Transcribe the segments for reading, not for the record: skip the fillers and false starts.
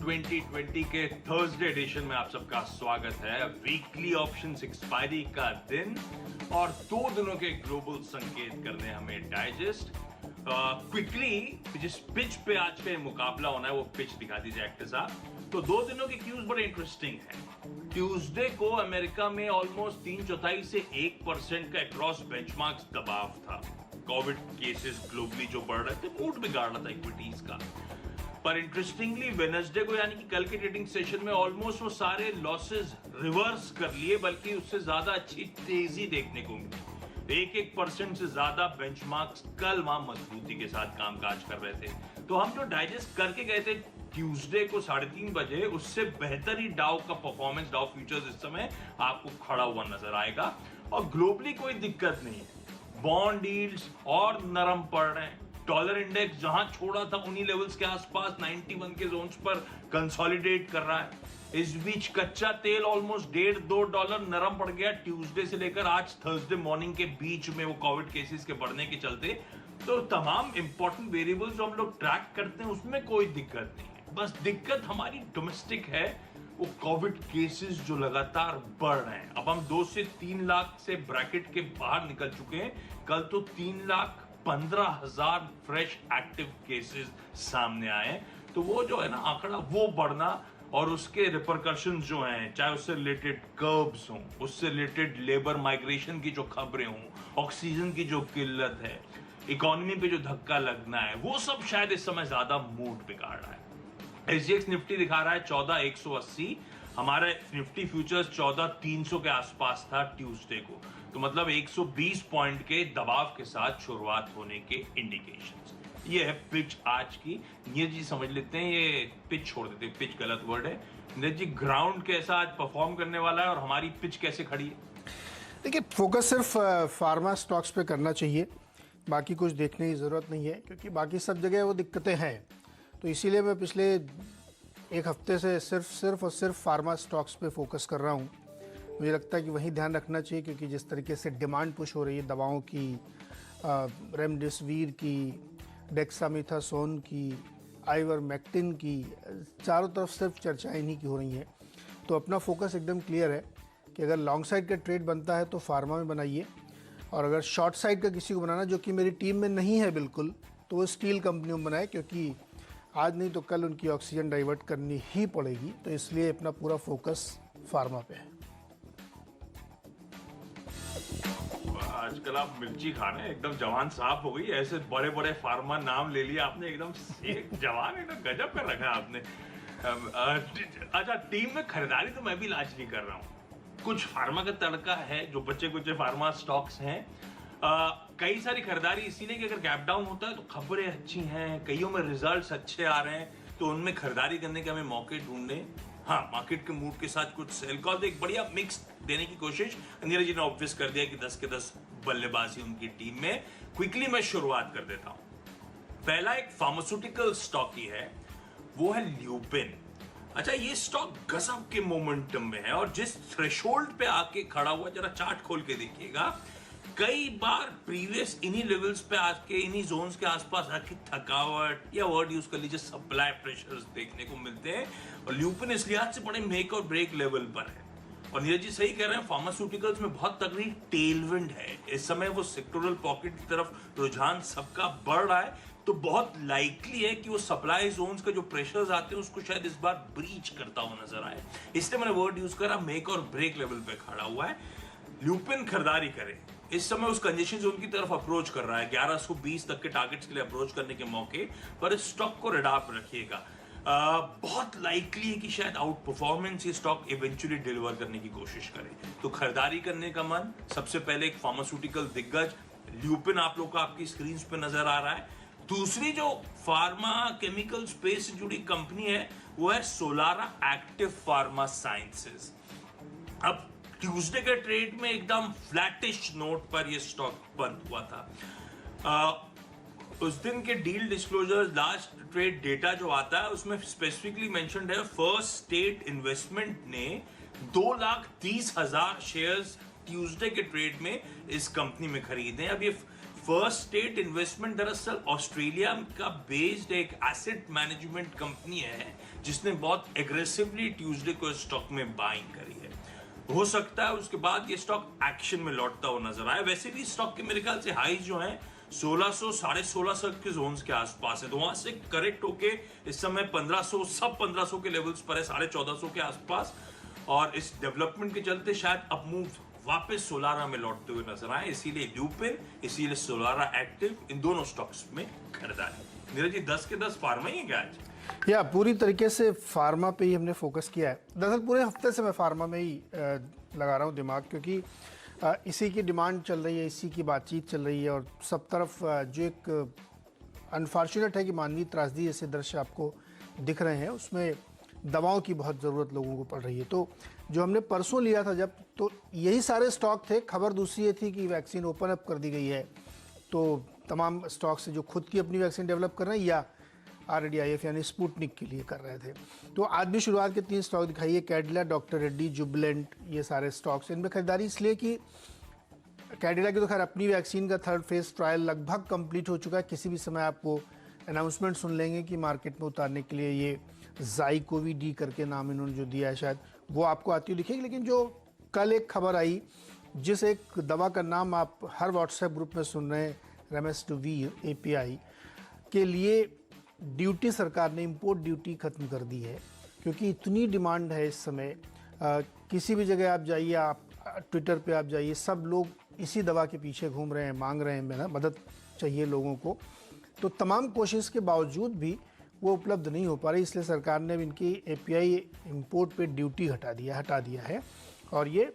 2020 के Thursday addition में आप सबका स्वागत है। वीकली ऑप्शंस एक्सपायरी का दिन और 2 दिनों के ग्लोबल संकेत करने हमें डाइजेस्ट क्विकली जिस पिच पे आज का मुकाबला होना है वो पिच दिखा दीजिए एक्टर साहब। तो 2 दिनों के क्यूज बड़े इंटरेस्टिंग हैं। ट्यूसडे को अमेरिका में ऑलमोस्ट 3/4 से 1% का अक्रॉस बेंचमार्क्स दबाव था। कोविड केसेस ग्लोबली जो बढ़ रहे थे, मूड बिगाड़ रहा था इक्विटीज का। पर इंटरेस्टिंगली वेडनेसडे को यानी कि कल के ट्रेडिंग सेशन में ऑलमोस्ट वो सारे लॉसेस रिवर्स कर लिए, बल्कि उससे ज्यादा अच्छी तेजी देखने को मिली। 1% से ज्यादा बेंचमार्क्स कल वहां मजबूती के साथ कामकाज कर रहे थे। तो हम जो डाइजेस्ट करके गए थे ट्यूसडे को 3:30 बजे, उससे बेहतर ही डाउ का परफॉर्मेंस, डाउ फ्यूचर्स इस समय आपको खड़ा हुआ नजर आएगा। और ग्लोबली कोई दिक्कत नहीं है, बॉन्ड यील्ड्स और नरम पड़ रहे हैं। डॉलर इंडेक्स जहां छोड़ा था उन्हीं लेवल्स के आसपास 91 के जोन्स पर कंसोलिडेट कर रहा है। इस बीच कच्चा तेल ऑलमोस्ट $1.5-2 नरम पड़ गया ट्यूसडे से लेकर आज थर्सडे मॉर्निंग के बीच में, वो कोविड केसेस के बढ़ने के चलते। तो तमाम इंपॉर्टेंट वेरिएबल्स जो हम लोग ट्रैक करते हैं उसमें कोई दिक्कत नहीं है। बस दिक्कत हमारी डोमेस्टिक है, वो कोविड केसेस जो लगातार बढ़ रहे हैं। अब हम 2 से 3 लाख से ब्रैकेट के बाहर निकल चुके हैं। कल तो 3,15,000 फ्रेश एक्टिव केसेस सामने आए। तो वो जो है ना आंकड़ा, वो बढ़ना और उसके रिपरकशंस जो हैं, चाहे उससे रिलेटेड कर्व्स हों, उससे रिलेटेड लेबर माइग्रेशन की जो खबरें हों, ऑक्सीजन की जो किल्लत है, इकोनॉमी पे जो धक्का लगना है, वो सब शायद इस समय ज्यादा मूड बिगाड़ रहा है। SGX निफ्टी दिखा रहा है 14,180, हमारा निफ्टी फ्यूचर्स 14,300 के आसपास था ट्यूसडे को। तो मतलब 120 पॉइंट के दबाव के साथ शुरुआत होने के इंडिकेशंस। ये है पिच आज की। नीरज जी समझ लेते हैं, ये पिच छोड़ देते हैं, पिच गलत वर्ड है। नीरज जी, ग्राउंड कैसा आज परफॉर्म करने वाला है और हमारी पिच कैसे खड़ी है? देखिए, फोकस सिर्फ फार्मा स्टॉक्स पे करना चाहिए, बाकी कुछ देखने की ज़रूरत नहीं है, क्योंकि बाकी सब जगह वो दिक्कतें हैं। तो इसीलिए मैं पिछले 1 हफ्ते से सिर्फ और सिर्फ फार्मा स्टॉक्स पे फोकस कर रहा हूँ। मुझे लगता है कि वहीं ध्यान रखना चाहिए, क्योंकि जिस तरीके से डिमांड पुश हो रही है दवाओं की, रेमडेसिविर की, डेक्सामेथासोन की, आइवरमेक्टिन की, चारों तरफ सिर्फ चर्चाएं इन्हीं की हो रही हैं। तो अपना फोकस एकदम क्लियर है कि अगर लॉन्ग साइड का ट्रेड बनता है तो फार्मा में बनाइए, और अगर शॉर्ट साइड का किसी को बनाना, जो कि मेरी टीम में नहीं है बिल्कुल, तो वो स्टील कंपनियों में बनाए, क्योंकि आज नहीं तो कल उनकी ऑक्सीजन डाइवर्ट करनी ही पड़ेगी। तो इसलिए अपना पूरा फोकस फार्मा पे है। आजकल आप मिर्ची खा रहे हैं, एकदम जवान साफ हो गई। ऐसे बड़े बड़े फार्मा नाम ले लिया आपने, एकदम एक जवान, एकदम गजब कर रखा है आपने। अच्छा, टीम में खरीदारी तो मैं भी लाज नहीं कर रहा हूँ। कुछ फार्मा का तड़का है, जो बच्चे कुछ फार्मा स्टॉक्स हैं। कई सारी खरीदारी इसीलिए कि अगर गैप डाउन होता है तो खबरें अच्छी हैं, कईयों में रिजल्ट्स अच्छे आ रहे हैं, तो उनमें खरीदारी करने के हमें मौके ढूंढने। हाँ, मार्केट के मूड के साथ कुछ सेल कॉल, तो एक बढ़िया मिक्स देने की कोशिश नीरज जी ने ऑब्वियस कर दिया कि 10 के 10 बल्लेबाजी उनकी टीम में। क्विकली मैं शुरुआत कर देता हूं। पहला एक फार्मास्यूटिकल स्टॉक ही है, वो है ल्यूपिन। अच्छा, ये स्टॉक गजब के मोमेंटम में है और जिस थ्रेशोल्ड पे आके खड़ा हुआ, जरा चार्ट खोल के देखिएगा, कई बार प्रीवियस इन्हीं लेवल्स पे आके, इन्हीं जोन्स के आसपास आके थकावट या वर्ड यूज कर लीजिए सप्लाई प्रेशर्स देखने को मिलते हैं। और ल्यूपिन इस लिहाज से बड़े मेक और ब्रेक लेवल पर है। और नीरज जी सही कह रहे हैं, फार्मास्यूटिकल्स में बहुत तगड़ी टेलविंड है इस समय। वो सेक्टोरल पॉकेट की तरफ रुझान सबका बढ़ रहा है, तो बहुत लाइकली है कि वो सप्लाई जोन्स का जो प्रेशर्स आते हैं उसको शायद इस बार ब्रीच करता हुआ नजर आए। इसलिए मैंने वर्ड यूज करा, मेक और ब्रेक लेवल पे खड़ा हुआ है। ल्यूपिन खरीदारी करें, इस समय उस कंजेशन जोन की तरफ अप्रोच कर रहा है। 1120 तक के टारगेट्स के लिए अप्रोच करने के मौके पर इस स्टॉक को रिडाप रखिएगा। बहुत लाइकली है कि शायद आउट परफॉर्मेंस ये स्टॉक इवेंचुअली डिलीवर करने की कोशिश करे। तो खरीदारी करने का मन, सबसे पहले एक फार्मास्यूटिकल दिग्गज ल्यूपिन आप लोग को आपकी स्क्रीन पे नजर आ रहा है। दूसरी जो फार्मा केमिकल स्पेस से जुड़ी कंपनी है वो है सोलारा एक्टिव फार्मा साइंसेज। अब ट्यूसडे के ट्रेड में एकदम फ्लैटिश नोट पर यह स्टॉक बंद हुआ था। उस दिन के deal disclosure, last trade data जो आता है उसमें स्पेसिफिकली मेंशन्ड है, फर्स्ट स्टेट इन्वेस्टमेंट ने 2,30,000 शेयर्स ट्यूसडे के ट्रेड में इस कंपनी में खरीदे। अब ये फर्स्ट स्टेट इन्वेस्टमेंट दरअसल ऑस्ट्रेलिया का बेस्ड एक एसेट मैनेजमेंट कंपनी है जिसने बहुत एग्रेसिवली ट्यूसडे को स्टॉक में बाइंग करी है। हो सकता है उसके बाद ये स्टॉक एक्शन में लौटता हुआ नजर आए। वैसे भी स्टॉक के मेरे ख्याल से हाई जो है 1600 1650 के जोन्स के आसपास है, तो वहां से करेक्ट होके इस समय 1500 सब 1500 के लेवल्स पर है, 1450 के आसपास। और इस डेवलपमेंट के चलते शायद अप मूव वापस सोलारा में लौटते हुए नजर आए, इसीलिए ल्यूपिन, इसीलिए सोलारा एक्टिव, इन दोनों स्टॉक्स में खरीदारी। नीरज जी 10 के 10 फार्मा ही है क्या आज? या पूरी तरीके से फार्मा पे ही हमने फोकस किया है। दरअसल पूरे हफ्ते से मैं फार्मा में ही लगा रहा हूँ दिमाग, क्योंकि इसी की डिमांड चल रही है, इसी की बातचीत चल रही है और सब तरफ जो एक अनफॉर्चुनेट है कि मानवीय त्रासदी जैसे दृश्य आपको दिख रहे हैं, उसमें दवाओं की बहुत ज़रूरत लोगों को पड़ रही है। तो जो हमने परसों लिया था जब, तो यही सारे स्टॉक थे। खबर दूसरी ये थी कि वैक्सीन ओपन अप कर दी गई है, तो तमाम स्टॉक से जो खुद की अपनी वैक्सीन डेवलप कर रहे हैं या RDIF यानी स्पुतनिक के लिए कर रहे थे। तो आज भी शुरुआत के 3 स्टॉक दिखाइए, कैडिला, डॉक्टर रेड्डी, जुबिलेंट, ये सारे स्टॉक्स। इनमें खरीदारी इसलिए कि कैडिला की तो खैर अपनी वैक्सीन का 3rd फेज ट्रायल लगभग कंप्लीट हो चुका है। किसी भी समय आपको अनाउंसमेंट सुन लेंगे कि मार्केट में उतारने के लिए ये ज़ाइकोवी-डी करके नाम इन्होंने जो दिया है, शायद वो आपको आती हुई दिखेगी। लेकिन जो कल एक खबर आई, जिस एक दवा का नाम आप हर व्हाट्सएप ग्रुप में सुन रहे हैं, रेमडेसिविर API के लिए ड्यूटी सरकार ने इंपोर्ट ड्यूटी खत्म कर दी है, क्योंकि इतनी डिमांड है इस समय। किसी भी जगह आप जाइए, आप ट्विटर पे आप जाइए, सब लोग इसी दवा के पीछे घूम रहे हैं, मांग रहे हैं, मदद चाहिए लोगों को। तो तमाम कोशिश के बावजूद भी वो उपलब्ध नहीं हो पा रही, इसलिए सरकार ने इनकी API इंपोर्ट पे ड्यूटी हटा दिया है और ये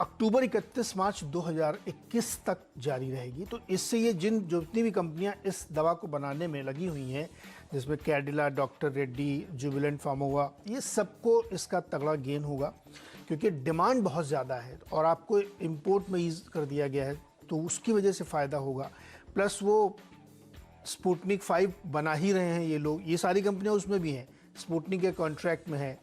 अक्टूबर 31 मार्च 2021 तक जारी रहेगी। तो इससे ये जितनी भी कंपनियां इस दवा को बनाने में लगी हुई हैं, जिसमें कैडिला, डॉक्टर रेड्डी, जुबिलेंट फार्मा, ये सबको इसका तगड़ा गेन होगा, क्योंकि डिमांड बहुत ज़्यादा है और आपको इंपोर्ट में ईज कर दिया गया है, तो उसकी वजह से फ़ायदा होगा। प्लस वो स्पुतनिक 5 बना ही रहे हैं ये लोग, ये सारी कंपनियां उसमें भी हैं, स्पुतनिक के कॉन्ट्रैक्ट में है।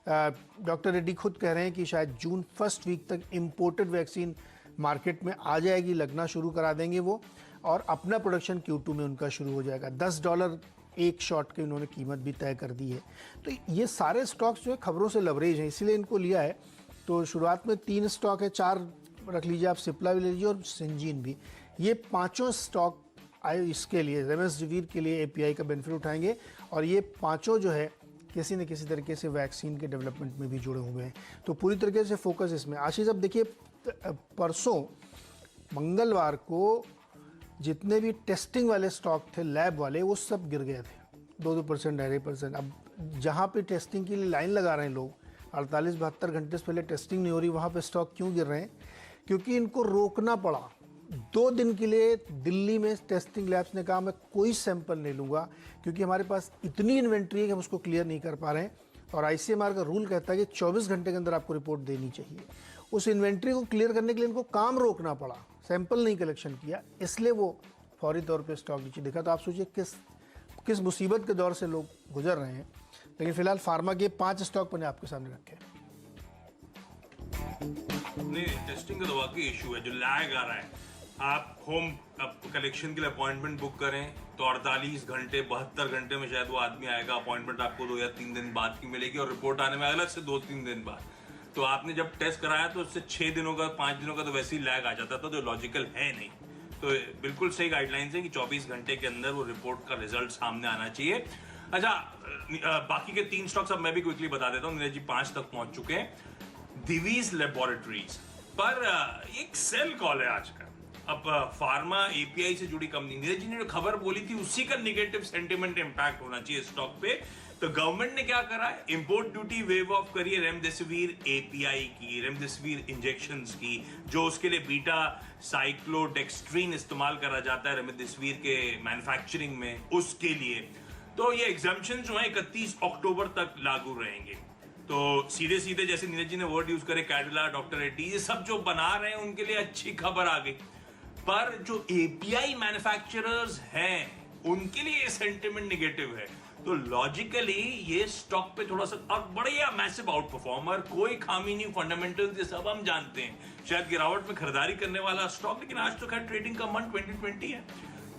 डॉक्टर रेड्डी खुद कह रहे हैं कि शायद जून फर्स्ट वीक तक इंपोर्टेड वैक्सीन मार्केट में आ जाएगी, लगना शुरू करा देंगे वो, और अपना प्रोडक्शन Q2 में उनका शुरू हो जाएगा। $10 एक शॉट की उन्होंने कीमत भी तय कर दी है। तो ये सारे स्टॉक्स जो है खबरों से लवरेज हैं, इसीलिए इनको लिया है। तो शुरुआत में 3 स्टॉक है, 4 रख लीजिए आप, सिप्ला भी ले लीजिए और सिंजीन भी। ये पाँचों स्टॉक इसके लिए, रेमडेसिविर के लिए API का बेनिफिट उठाएंगे और ये पाँचों जो है किसी न किसी तरीके से वैक्सीन के डेवलपमेंट में भी जुड़े हुए हैं। तो पूरी तरीके से फोकस इसमें। आशीष, अब देखिए परसों मंगलवार को जितने भी टेस्टिंग वाले स्टॉक थे, लैब वाले, वो सब गिर गए थे 2-2%, 2.5%। अब जहाँ पे टेस्टिंग के लिए लाइन लगा रहे हैं लोग, 48-72 घंटे से पहले टेस्टिंग नहीं हो रही, वहाँ पे स्टॉक क्यों गिर रहे हैं? क्योंकि इनको रोकना पड़ा। 2 दिन के लिए दिल्ली में टेस्टिंग लैब्स ने कहा मैं कोई सैंपल नहीं लूँगा, क्योंकि हमारे पास इतनी इन्वेंट्री है कि हम उसको क्लियर नहीं कर पा रहे हैं। और ICMR का रूल कहता है कि 24 घंटे के अंदर आपको रिपोर्ट देनी चाहिए। उस इन्वेंट्री को क्लियर करने के लिए इनको काम रोकना पड़ा, सैंपल नहीं कलेक्शन किया, इसलिए वो फौरी तौर पे स्टॉक नीचे दिखा। तो आप सोचिए किस मुसीबत के दौर से लोग गुजर रहे हैं। लेकिन फिलहाल फार्मा के 5 स्टॉक मैंने आपके सामने रखे हैं। नहीं, टेस्टिंग का तो वाकई इशू है, जो लैग आ रहा है। आप होम कलेक्शन के लिए अपॉइंटमेंट बुक करें तो 48 घंटे 72 घंटे में शायद वो आदमी आएगा। अपॉइंटमेंट आपको 2 या 3 दिन बाद की मिलेगी और रिपोर्ट आने में अलग से 2-3 दिन बाद। तो आपने जब टेस्ट कराया तो उससे 6 दिनों का 5 दिनों का तो वैसे ही लैग आ जाता था, जो लॉजिकल है नहीं। तो बिल्कुल सही गाइडलाइंस है कि 24 घंटे के अंदर वो रिपोर्ट का रिजल्ट सामने आना चाहिए। अच्छा, बाकी के 3 स्टॉक्स अब मैं भी क्विकली बता देता हूँ। नीरज जी 5 तक पहुंच चुके हैं। दिवीज लेबोरेटरीज पर एक सेल कॉल है आज का। अब फार्मा API से जुड़ी कंपनी, नीरज जी ने जो खबर बोली थी उसी का निगेटिव सेंटिमेंट इंपैक्ट होना चाहिए स्टॉक पे। तो गवर्नमेंट ने क्या करा है, इंपोर्ट ड्यूटी वेव ऑफ करी है रेमडेसिविर API की, रेमडेसिविर इंजेक्शंस की, जो उसके लिए बीटा साइक्लोडेक्स्ट्रीन इस्तेमाल करा जाता है रेमडेसिविर के मैन्युफैक्चरिंग में, उसके लिए। तो ये एग्जाम्पशन जो है 31 अक्टूबर तक लागू रहेंगे। तो सीधे सीधे जैसे नीरज जी ने वर्ड यूज करे, कैडिला, डॉक्टर रेड्डी, ये सब जो बना रहे हैं उनके लिए अच्छी खबर आ गई। पर जो API मैन्युफैक्चरर्स हैं उनके लिए सेंटिमेंट निगेटिव है। तो लॉजिकली ये स्टॉक पे थोड़ा सा, और बढ़िया मैसिव आउट परफॉर्मर, कोई खामी नहीं, फंडामेंटल्स ये सब हम जानते हैं, शायद गिरावट में खरीदारी करने वाला स्टॉक, लेकिन आज तो खैर ट्रेडिंग का मंथ 2020 है,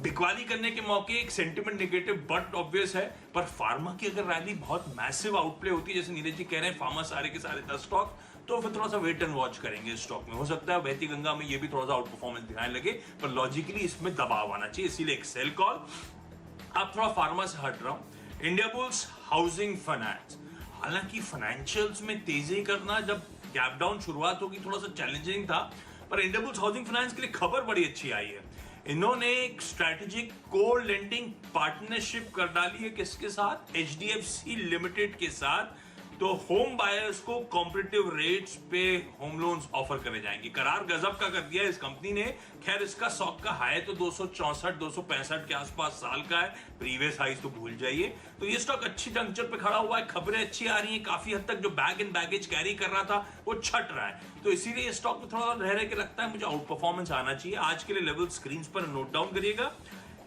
बिकवाली करने के मौके, एक सेंटिमेंट नेगेटिव बट ऑब्वियस है। पर फार्मा की अगर रैली बहुत मैसिव आउटप्ले होती है, जैसे नीरज जी कह रहे हैं, फार्मा सारे के सारे 10 स्टॉक, तो फिर थोड़ा सा वेट एंड वॉच करेंगे इस स्टॉक में। हो सकता है बहती गंगा में ये भी थोड़ा सा आउट परफॉर्मेंस दिखाने लगे, पर लॉजिकली इसमें दबाव आना चाहिए, इसीलिए एक सेल कॉल। अब थोड़ा फार्मा से हट रहा हूं, इंडियाबुल्स हाउसिंग फाइनेंस, हालांकि फाइनेंशियल्स में तेजी करना जब गैप डाउन शुरुआत होगी थोड़ा सा चैलेंजिंग था, पर इंडियाबुल्स हाउसिंग फाइनेंस के लिए खबर बड़ी अच्छी आई है। इन्होंने एक स्ट्रैटेजिक कोर लेंडिंग पार्टनरशिप कर डाली है, किसके साथ? HDFC लिमिटेड के साथ। तो होम बायर्स को कॉम्पिटिटिव रेट्स पे होम लोन्स ऑफर करे जाएंगे। करार गजब का कर दिया इस कंपनी ने। खैर इसका स्टॉक का हाई तो 264 265 के आसपास साल का है, प्रीवियस हाई तो भूल जाइए। तो ये स्टॉक अच्छी जंक्चर पे खड़ा हुआ है, खबरें अच्छी आ रही हैं, काफी हद तक जो बैग एंड बैगेज कैरी कर रहा था वो छट रहा है, तो इसीलिए ये स्टॉक में थोड़ा रह के लगता है मुझे आउट परफॉर्मेंस आना चाहिए। आज के लिए लेवल स्क्रीन पर नोट डाउन करिएगा।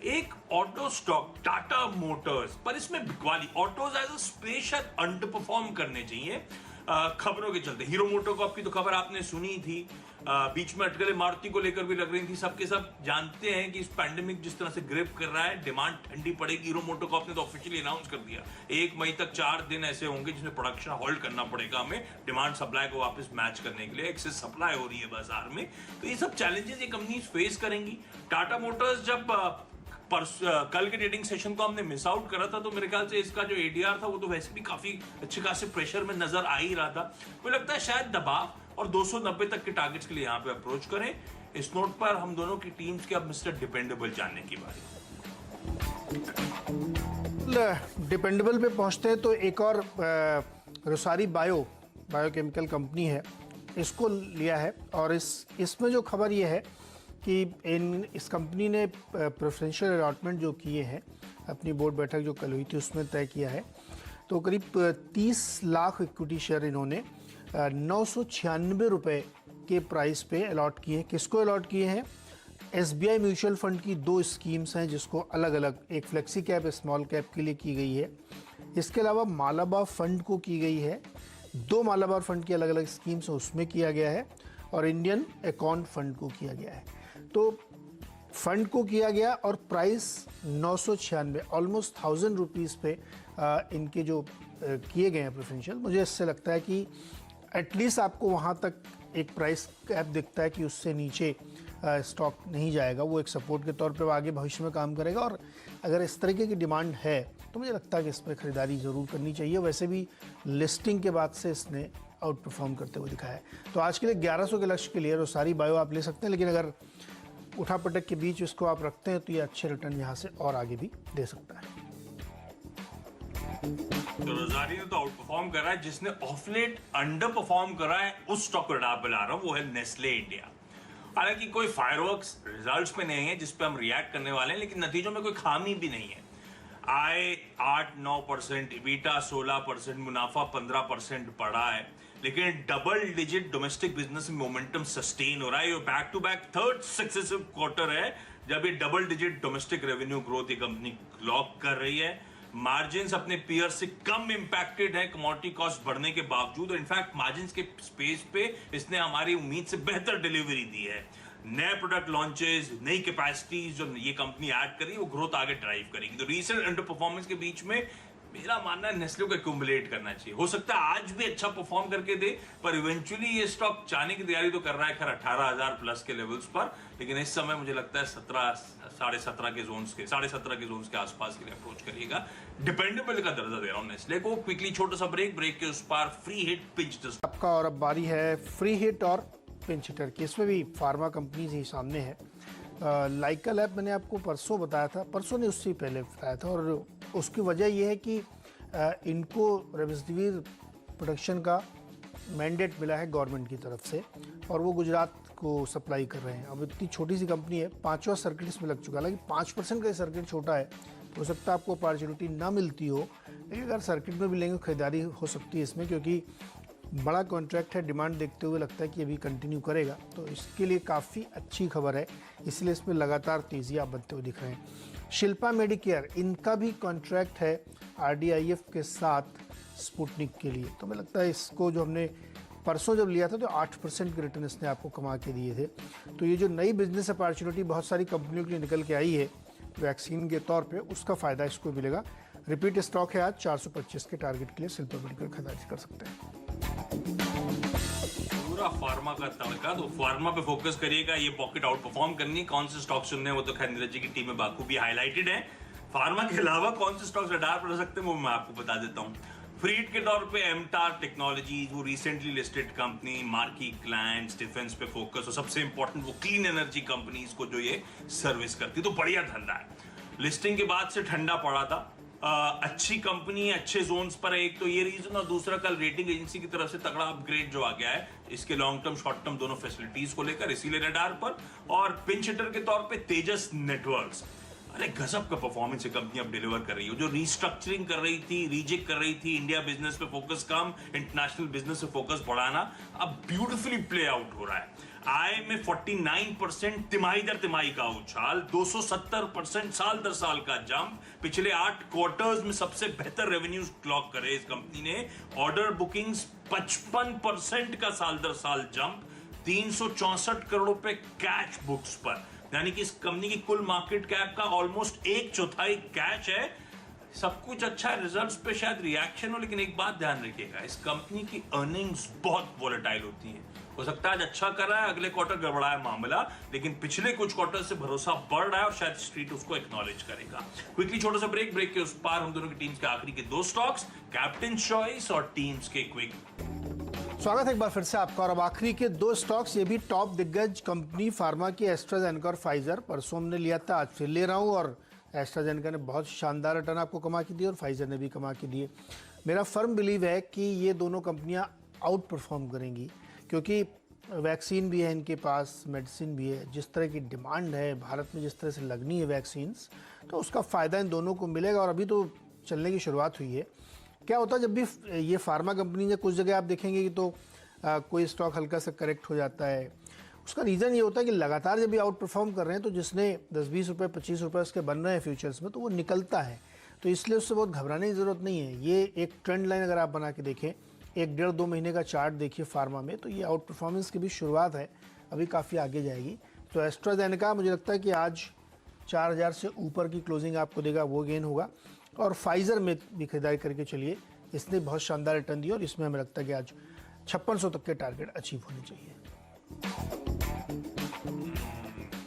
एक ऑटो स्टॉक टाटा मोटर्स, पर इसमें बिकवाली, autos as a special underperform करने चाहिए खबरों के चलते। हीरो मोटो कॉर्प की तो खबर आपने सुनी थी, बीच में अटकलें मारुति को लेकर भी लग रही थी। सबके सब जानते हैं कि इस पैंडेमिक जिस तरह से ग्रिप कर रहा है, डिमांड ठंडी पड़ेगी। हीरो मोटो कॉर्प ने तो ऑफिशियली अनाउंस कर दिया 1 मई तक 4 दिन ऐसे होंगे जिसमें प्रोडक्शन होल्ड करना पड़ेगा हमें, डिमांड सप्लाई को वापस मैच करने के लिए। एक्सेस सप्लाई हो रही है बाजार में, तो ये सब चैलेंजेस ये कंपनी फेस करेंगी। टाटा मोटर्स जब कल के ट्रेडिंग सेशन को हमने मिस आउट करा था, तो मेरे ख्याल से इसका जो एडीआर था वो तो वैसे भी काफी अच्छे खासे प्रेशर में नजर आ ही रहा था। मुझे लगता है शायद दबाव और 290 तक के टारगेट्स के लिए यहाँ पे अप्रोच करें। इस नोट पर हम दोनों की टीम्स के अब मिस्टर डिपेंडेबल जानने की बारी। डिपेंडेबल पे पहुंचते हैं तो एक और रोसारी बायोकेमिकल कंपनी है, इसको लिया है। और इसमें जो खबर ये है कि इस कंपनी ने प्रेफरेंशियल अलॉटमेंट जो किए हैं, अपनी बोर्ड बैठक जो कल हुई थी उसमें तय किया है, तो करीब 30 लाख इक्विटी शेयर इन्होंने 996 रुपये के प्राइस पे अलॉट किए हैं। किसको अलॉट किए हैं? SBI म्यूचुअल फंड की 2 स्कीम्स हैं, जिसको अलग अलग, एक फ्लेक्सी कैप स्मॉल कैप के लिए की गई है, इसके अलावा मालाबार फंड को की गई है, 2 मालाबार फंड की अलग अलग स्कीम्स हैं उसमें किया गया है, और इंडियन अकाउंट फंड को किया गया है। तो फंड को किया गया और प्राइस 996, ऑलमोस्ट 1000 रुपीज़ पे इनके जो किए गए हैं प्रेफरेंशियल। मुझे इससे लगता है कि एटलीस्ट आपको वहाँ तक एक प्राइस कैप दिखता है कि उससे नीचे स्टॉक नहीं जाएगा, वो एक सपोर्ट के तौर पे आगे भविष्य में काम करेगा। और अगर इस तरीके की डिमांड है तो मुझे लगता है कि इस पर खरीदारी ज़रूर करनी चाहिए। वैसे भी लिस्टिंग के बाद से इसने आउट परफॉर्म करते हुए दिखाया है। तो आज के लिए 1100 के लक्ष्य के लिए रोसारी बायो आप ले सकते हैं, लेकिन अगर उठापटक के बीच इसको आप रखते हैं तो ये अच्छे रिटर्न यहाँ से और आगे भी दे सकता है। तो रोजारी ने तो आउट परफॉर्म करा है, जिसने ऑफ लेट अंडर परफॉर्म करा है उस स्टॉक को रडार ला रहा हूं, वो है नेस्ले इंडिया। हालांकि कोई फायरवर्क्स रिजल्ट्स में नहीं है जिस पे हम रिएक्ट करने वाले हैं, लेकिन नतीजों में कोई खामी भी नहीं है। आय 8-9%, इबिटा 16%, मुनाफा 15% बढ़ा है, लेकिन डबल डिजिट डोमेस्टिक बिजनेस में मोमेंटम सस्टेन हो रहा है। ये back to back 3rd successive quarter है जब ये double digit domestic revenue growth ये कंपनी क्लॉक कर रही है। मार्जिन्स अपने पीयर से कम इंपैक्टेड है कमोडिटी कॉस्ट बढ़ने के बावजूद, और इनफैक्ट मार्जिन्स के स्पेस पे इसने हमारी उम्मीद से बेहतर डिलीवरी दी है। नए प्रोडक्ट लॉन्चेस, नई कैपेसिटीज जो ये कंपनी ऐड करी वो ग्रोथ आगे ड्राइव करेगी। तो रीसेंट अंडर परफॉर्मेंस के बीच में मेरा मानना है नेस्ले को एक्यूमुलेट करना चाहिए। हो सकता है आज भी अच्छा परफॉर्म करके दे, पर इवेंचुअली ये स्टॉक जाने की तैयारी तो कर रहा है खैर 18,000 प्लस के लेवल्स पर, लेकिन इस समय मुझे लगता है 17.5 के जोन्स के आसपास के लिए अप्रोच करिएगा। डिपेंडेबल का दर्जा दे रहा हूं नेस्ले को। क्विकली छोटा सा ब्रेक के उस पार फ्री हिट पिंच आपका, और अब बारी है फ्री हिट और पिंच हिटर की। इसमें भी फार्मा कंपनीज ही सामने है। लाइका लैब मैंने आपको परसों बताया था, परसों ने उससे पहले बताया था, और उसकी वजह यह है कि इनको रेमडेसिविर प्रोडक्शन का मैंडेट मिला है गवर्नमेंट की तरफ से, और वो गुजरात को सप्लाई कर रहे हैं। अब इतनी छोटी सी कंपनी है, 5वां सर्किट इसमें लग चुका है। हालांकि 5% का सर्किट छोटा है, तो हो सकता है आपको अपॉर्चुनिटी ना मिलती हो, लेकिन अगर सर्किट में भी लेंगे खरीदारी हो सकती है इसमें, क्योंकि बड़ा कॉन्ट्रैक्ट है। डिमांड देखते हुए लगता है कि अभी कंटिन्यू करेगा, तो इसके लिए काफ़ी अच्छी खबर है, इसलिए इसमें लगातार तेज़ी आप बनते हुए दिख रहे हैं। शिल्पा मेडिकेयर, इनका भी कॉन्ट्रैक्ट है RDIF के साथ स्पुतनिक के लिए। तो मुझे लगता है इसको जो हमने परसों जब लिया था तो 8% के रिटर्न इसने आपको कमा के दिए थे। तो ये जो नई बिजनेस अपॉर्चुनिटी बहुत सारी कंपनियों के लिए निकल के आई है वैक्सीन के तौर पे, उसका फ़ायदा इसको मिलेगा। रिपीट स्टॉक है आज 425 के टारगेट के लिए शिल्पा मेडिकेयर खरीदारी कर सकते हैं। पूरा फार्मा का तड़का, तो फार्मा पे फोकस करिएगा। ये पॉकेट आउट परफॉर्म करनी है। कौन से स्टॉक चुनने हैं वो तो खैर नीरज जी की टीम में बाखूबी हाईलाइटेड है। फार्मा के अलावा कौन से स्टॉक्स रडार पर रह सकते हैं वो मैं आपको बता देता हूँ। फ्रीड के तौर पे एमटार टेक्नोलॉजीज, वो recently listed company, marquee clients, defence पे फोकस, और सबसे इंपॉर्टेंट वो क्लीन एनर्जी कंपनीज को जो ये सर्विस करती, तो बढ़िया धंधा है। लिस्टिंग के बाद से ठंडा पड़ा था। अच्छी कंपनी, अच्छे जोन्स पर है, एक तो ये रीजन, और दूसरा कल रेटिंग एजेंसी की तरफ से तगड़ा अपग्रेड जो आ गया है इसके लॉन्ग टर्म शॉर्ट टर्म दोनों फैसिलिटीज को लेकर, इसीलिए रडार पर। और पिंच हिटर के तौर पे तेजस नेटवर्क्स, अरे गजब का परफॉर्मेंस ये कंपनी अब डिलीवर कर रही है। जो रीस्ट्रक्चरिंग कर रही थी, रीजेक्ट कर रही थी, इंडिया बिजनेस पे फोकस कम, इंटरनेशनल बिजनेस पे फोकस बढ़ाना, अब ब्यूटीफुली प्ले आउट हो रहा है। आय में 49% तिमाही दर तिमाही का उछाल, 270% साल दर साल का जंप, पिछले 8 क्वार्टर्स में सबसे बेहतर रेवेन्यूज क्लॉक करे इस कंपनी ने। ऑर्डर बुकिंग्स 55% का साल दर साल जंप, 364 करोड़ रुपए कैश बुक्स पर, यानी कि इस कंपनी की कुल मार्केट कैप का ऑलमोस्ट 1/4 कैश है। सब कुछ अच्छा है, रिजल्ट्स पे शायद रिएक्शन हो, लेकिन एक बात ध्यान रखिएगा, इस कंपनी की अर्निंग्स बहुत वोलेटाइल होती हैं। हो सकता है आज अच्छा कर रहा है, अगले क्वार्टर गड़बड़ा है मामला, लेकिन पिछले कुछ क्वार्टर से भरोसा बढ़ रहा है और शायद स्ट्रीट उसको एक्नॉलेज करेगा। क्विकली छोटा सा ब्रेक के उस पार हम दोनों की टीम्स के आखिरी के 2 स्टॉक्स, कैप्टन चॉइस और टीम्स के क्विक। स्वागत है एक बार फिर से आपका। और अब आखिरी के 2 स्टॉक्स, ये भी टॉप दिग्गज कंपनी फार्मा की, एस्ट्राजेनेका और फाइजर। परसों हमने लिया था, आज फिर ले रहा हूँ, और एस्ट्राजेनेका ने बहुत शानदार रिटर्न आपको कमा के दिए और फाइजर ने भी कमा के दिए। मेरा फर्म बिलीव है कि ये दोनों कंपनियां आउट परफॉर्म करेंगी, क्योंकि वैक्सीन भी है इनके पास, मेडिसिन भी है। जिस तरह की डिमांड है भारत में, जिस तरह से लगनी है वैक्सीन्स, तो उसका फ़ायदा इन दोनों को मिलेगा। और अभी तो चलने की शुरुआत हुई है। क्या होता है जब भी ये फार्मा कंपनी है, कुछ जगह आप देखेंगे कि तो कोई स्टॉक हल्का सा करेक्ट हो जाता है। उसका रीज़न ये होता है कि लगातार जब भी आउट परफॉर्म कर रहे हैं तो जिसने 10-20 रुपये 25 रुपये उसके बन रहे हैं फ्यूचर्स में, तो वो निकलता है। तो इसलिए उससे बहुत घबराने की ज़रूरत नहीं है। ये एक ट्रेंड लाइन अगर आप बना के देखें, 1-1.5-2 महीने का चार्ट देखिए फार्मा में, तो ये आउट परफॉर्मेंस की भी शुरुआत है, अभी काफ़ी आगे जाएगी। तो एस्ट्राजेनेका मुझे लगता है कि आज 4000 से ऊपर की क्लोजिंग आपको देगा, वो गेन होगा। और फाइजर में भी खरीदारी करके चलिए, इसने बहुत शानदार रिटर्न दिया और इसमें हमें लगता है कि आज 5600 तक के टारगेट अचीव होने चाहिए।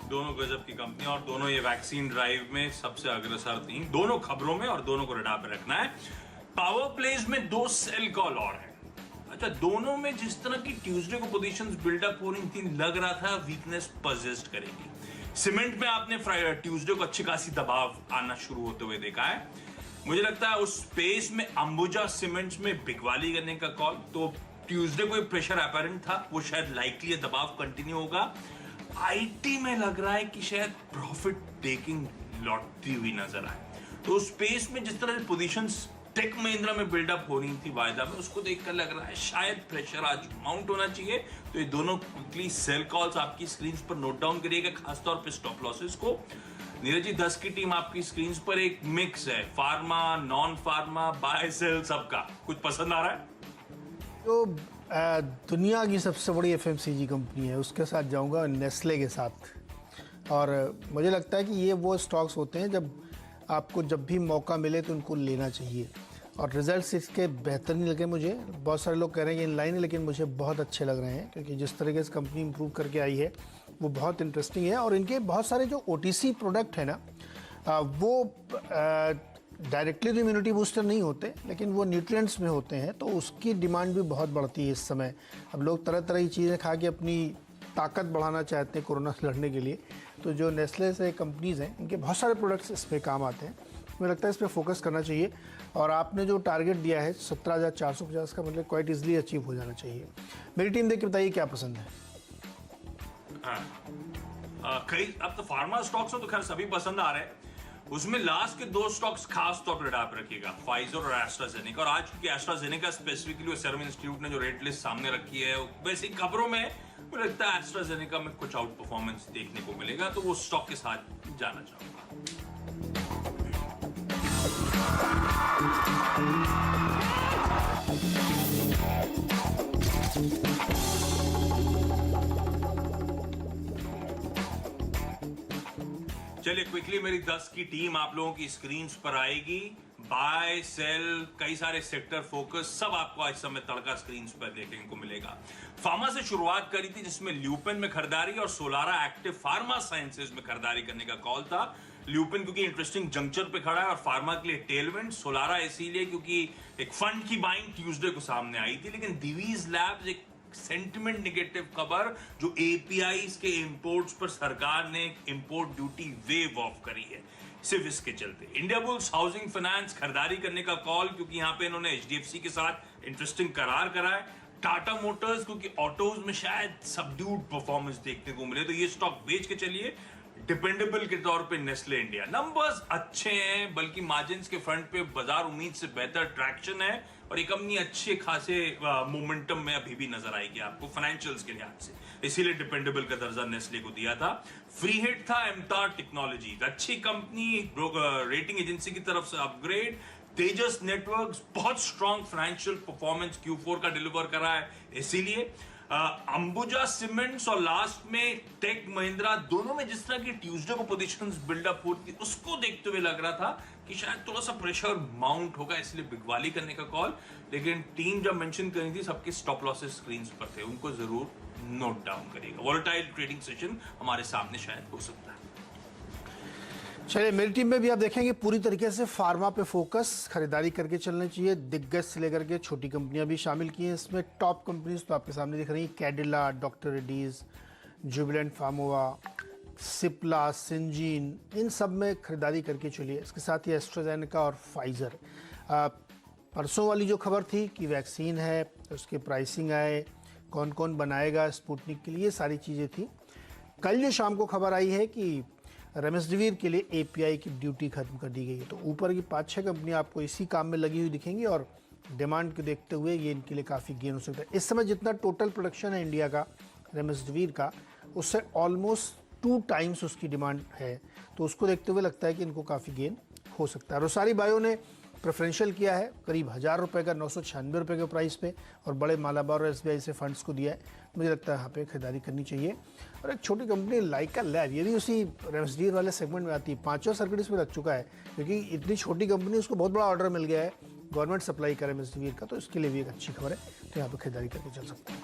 दोनों गजब की कंपनी और दोनों ये वैक्सीन ड्राइव में सबसे अग्रसर थी, दोनों खबरों में, और दोनों को रडार पे रखना है। पावर प्लेज में 2 सेल कॉल और है। अच्छा, दोनों में जिस तरह की ट्यूसडे को पोजीशंस बिल्डअप हो रही थी, लग रहा था वीकनेस परसिस्ट करेगी। सीमेंट में आपने ट्यूसडे को अच्छी खासी दबाव आना शुरू होते हुए देखा है। मुझे लगता है उस स्पेस में अंबुजा सीमेंट्स में बिकवाली करने का कॉल, तो ट्यूसडे को प्रेशर अपैरेंट था, वो शायद लाइकली दबाव कंटिन्यू होगा। आईटी में लग रहा है कि शायद प्रॉफिट टेकिंग लौटती हुई नजर आए। तो स्पेस में जिस तरह से पोजीशंस टेक महिंद्रा में बिल्डअप हो रही थी वायदा में, उसको देखकर लग रहा है शायद प्रेशर आज माउंट होना चाहिए। तो ये दोनों क्विकली सेल कॉल्स आपकी स्क्रीन पर नोट डाउन करिएगा, खासतौर पर स्टॉप लॉसेस को। नीरज जी, 10 की टीम आपकी स्क्रीन पर एक मिक्स है, pharma, non pharma, buy sell, सबका कुछ पसंद आ रहा है? तो दुनिया की सबसे बड़ी FMCG कंपनी है, उसके साथ जाऊंगा, नेस्ले के साथ। और मुझे लगता है कि ये वो स्टॉक्स होते हैं जब आपको जब भी मौका मिले तो उनको लेना चाहिए। और रिजल्ट्स इसके बेहतर नहीं लगे मुझे। बहुत सारे लोग कह रहे हैं कि इन लाइन है, लेकिन मुझे बहुत अच्छे लग रहे हैं, क्योंकि जिस तरीके से कंपनी इंप्रूव करके आई है वो बहुत इंटरेस्टिंग है। और इनके बहुत सारे जो OTC प्रोडक्ट है ना, वो डायरेक्टली तो इम्यूनिटी बूस्टर नहीं होते, लेकिन वो न्यूट्रिएंट्स में होते हैं, तो उसकी डिमांड भी बहुत बढ़ती है इस समय। अब लोग तरह तरह की चीज़ें खा के अपनी ताकत बढ़ाना चाहते हैं कोरोना से लड़ने के लिए। तो जो नेस्ले से कंपनीज़ हैं, इनके बहुत सारे प्रोडक्ट्स इसमें काम आते हैं। मुझे लगता है इस पर फोकस करना चाहिए। और आपने जो टारगेट दिया है 17,450 का, मतलब क्वाइट इजीली अचीव हो जाना चाहिए। मेरी टीम देख के बताइए क्या पसंद है। कई अब तो फार्मा स्टॉक्स तो खैर सभी पसंद आ रहे हैं, उसमें लास्ट के 2 स्टॉक्स खास तौर पर रडार पर रखिएगा, फाइजर और एस्ट्राजेनेका। और आज क्योंकि एस्ट्राजेनेका स्पेसिफिकली सेरम इंस्टीट्यूट ने जो रेट लिस्ट सामने रखी है, वैसे ही खबरों में मुझे लगता है एस्ट्राजेनेका में कुछ आउट परफॉर्मेंस देखने को मिलेगा, तो वो स्टॉक के साथ जाना चाहूंगा। चलिए क्विकली मेरी 10 की टीम आप लोगों की स्क्रीन्स पर आएगी। बाय सेल कई सारे सेक्टर फोकस सब आपको आज समय तड़का स्क्रीन्स पर देखने को मिलेगा। फार्मा से शुरुआत करी थी जिसमें ल्यूपिन में खरीदारी और सोलारा एक्टिव फार्मा साइंसेज में खरीदारी करने का कॉल था। ल्यूपिन क्योंकि इंटरेस्टिंग जंक्चर पे खड़ा है और फार्मा के लिए टेलविंड, सोलारा इसीलिए क्योंकि एक फंड की बाइंग ट्यूसडे को सामने आई थी। लेकिन दिवीज लैब्स एक सेंटिमेंट नेगेटिव खबर जो एपीआईज के इंपोर्ट्स पर सरकार ने इंपोर्ट ड्यूटी वेव ऑफ करी है सिर्फ इसके चलते। इंडिया बुल्स हाउसिंग फाइनेंस खरीदारी करने का कॉल क्योंकि यहां पे इन्होंने एचडीएफसी के साथ इंटरेस्टिंग करार करा है। टाटा मोटर्स क्योंकि ऑटोज में शायद सबड्यूड परफॉर्मेंस देखने को मिले तो ये स्टॉक बेच के चलिए। डिपेंडेबल के तौर पे नेस्ले इंडिया, नंबर्स अच्छे हैं बल्कि मार्जिन्स के फ्रंट पे बाजार उम्मीद से बेहतर ट्रैक्शन है और ये कंपनी अच्छे खासे मोमेंटम में अभी भी नजर आएगी आपको फाइनेंशियल्स के लिहाज से, इसीलिए डिपेंडेबल का दर्जा नेस्ले को दिया था। फ्री हिट था एमटार टेक्नोलॉजी, अच्छी कंपनी, रेटिंग एजेंसी की तरफ से अपग्रेड। तेजस नेटवर्क्स बहुत स्ट्रॉन्ग फाइनेंशियल परफॉर्मेंस Q4 का डिलीवर करा है इसीलिए। अंबुजा सीमेंट्स और लास्ट में टेक महिंद्रा, दोनों में जिस तरह की ट्यूसडे को पोजीशंस बिल्डअप होती उसको देखते हुए लग रहा था कि शायद थोड़ा सा प्रेशर माउंट होगा इसलिए बिगवाली करने का कॉल। लेकिन टीम जब मेंशन करी थी सबके स्टॉप लॉसेस स्क्रीन्स पर थे, उनको जरूर नोट डाउन करिएगा। वॉलेटाइल ट्रेडिंग सेशन हमारे सामने शायद हो सकता है। चलिए मेरी टीम में भी आप देखेंगे पूरी तरीके से फार्मा पे फोकस, खरीदारी करके चलना चाहिए। दिग्गज से लेकर के छोटी कंपनियां भी शामिल की हैं इसमें। टॉप कंपनीज तो आपके सामने दिख रही हैं, कैडिला, डॉक्टर रेड्डीज, जुबिलेंट फार्मोवा, सिप्ला, सिंजीन, इन सब में खरीदारी करके चलिए। इसके साथ ही एस्ट्राजेनेका और फाइजर। परसों वाली जो खबर थी कि वैक्सीन है, उसके प्राइसिंग आए, कौन कौन बनाएगा स्पुतनिक के लिए, सारी चीज़ें थी। कल जो शाम को खबर आई है कि रेमडेसिविर के लिए एपीआई की ड्यूटी खत्म कर दी गई है, तो ऊपर की 5-6 कंपनियां आपको इसी काम में लगी हुई दिखेंगी और डिमांड को देखते हुए ये इनके लिए काफ़ी गेन हो सकता है। इस समय जितना टोटल प्रोडक्शन है इंडिया का रेमडेसिविर का, उससे ऑलमोस्ट 2 टाइम्स उसकी डिमांड है, तो उसको देखते हुए लगता है कि इनको काफ़ी गेन हो सकता है। रोसारी बायो ने प्रेफरेंशियल किया है करीब 1000 रुपये का 996 रुपये के प्राइस पे और बड़े मालाबार और SBI से फंड्स को दिया है। मुझे लगता है यहाँ पे खरीदारी करनी चाहिए। और एक छोटी कंपनी लाइका लैब, ये भी उसी रेमडेसिविर वाले सेगमेंट में आती है, 5वां सर्किट इसमें लग चुका है क्योंकि इतनी छोटी कंपनी, उसको बहुत बड़ा ऑर्डर मिल गया है गवर्नमेंट सप्लाई का रेमडेसिविर का, तो इसके लिए भी एक अच्छी खबर है, तो यहाँ पर खरीदारी करके चल सकते हैं।